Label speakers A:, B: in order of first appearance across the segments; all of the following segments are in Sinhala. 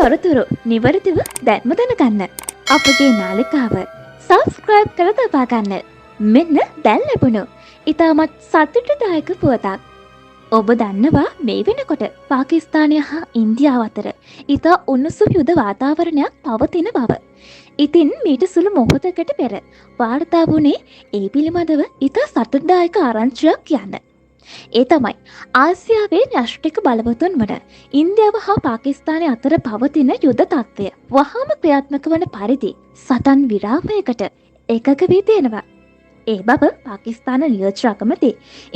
A: තොරතුරු නිවැරදිව දැන්ම දැනගන්න අපගේ නාලිකාව සබස්ක්‍රයිබ් කර තබා ගන්න. මෙන්න දැන් ලැබුණු ඉතාමත් සතුටුදායක පුවතක්. ඔබ දන්නවා මේ වෙනකොට පාකිස්තානය හා ඉන්දියාව අතර ඉතා උණුසුම් යුද වාතාවරණයක් පවතින බව. ඉතින් මීට සුළු මොහොතකට පෙර වාර්තා වුණේ ඒ පිළිබඳව ඉතා සතුටුදායක ආරංචියක් කියන්න. ඒ තමයි ආසියාවේ න්‍යෂ්ටික බලවතුන් වන ඉන්දියාව හා පාකිස්තානය අතර පවතින යුද තත්ත්වය වහාම ක්‍රියාත්මක වන පරිදි සටන් විරාමයකට එකඟ වී තියෙනවා. ඒ බව පාකිස්තාන නියෝජ්‍ය අගමැති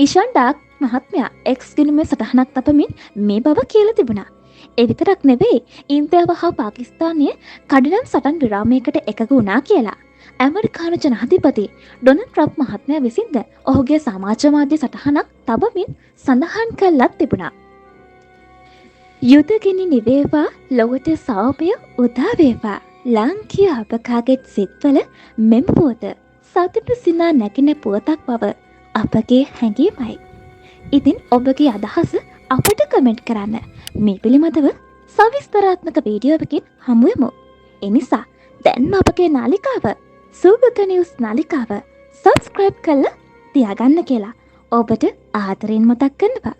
A: ඉෂාන් ඩාක් මහත්මයා එක්ස් ගිණුමේ සටහනක් තබමින් මේ බව කියලා තිබුණා. ඒ විතරක් නෙවෙයි ඉන්දියාව හා පාකිස්තානය කඩිනම් සටන් විරාමයකට එකඟ වුණා කියලා ඇමරිකානු ජනාධිපති ඩොනල්ඩ් ට්‍රම්ප් මහත්මයා විසින්ද ඔහුගේ සමාජ මාධ්‍ය සටහනක් තබමින් සඳහන් කළත් තිබුණා. යුදගිනි නිවේවා ලොවට සෞභය උදා වේවා ලාංකීය අපකාගෙත් සිත්වල මෙම පුවත සතුටු සිනා නැගින පුවතක් බව අපගේ හැඟීමයි. ඉතින් ඔබගේ අදහස අපට කමෙන්ට් කරන්න. මේ පිළිබඳව සවිස්තරාත්මක වීඩියෝවකින් හමුවෙමු. එනිසා දැන්ම අපගේ නාලිකාව සූගත නිවුස් නාලිකාව සබස්ක්‍රයිබ් කරලා තියාගන්න කියලා ඔබට ආදරෙන් මතක් කරනවා.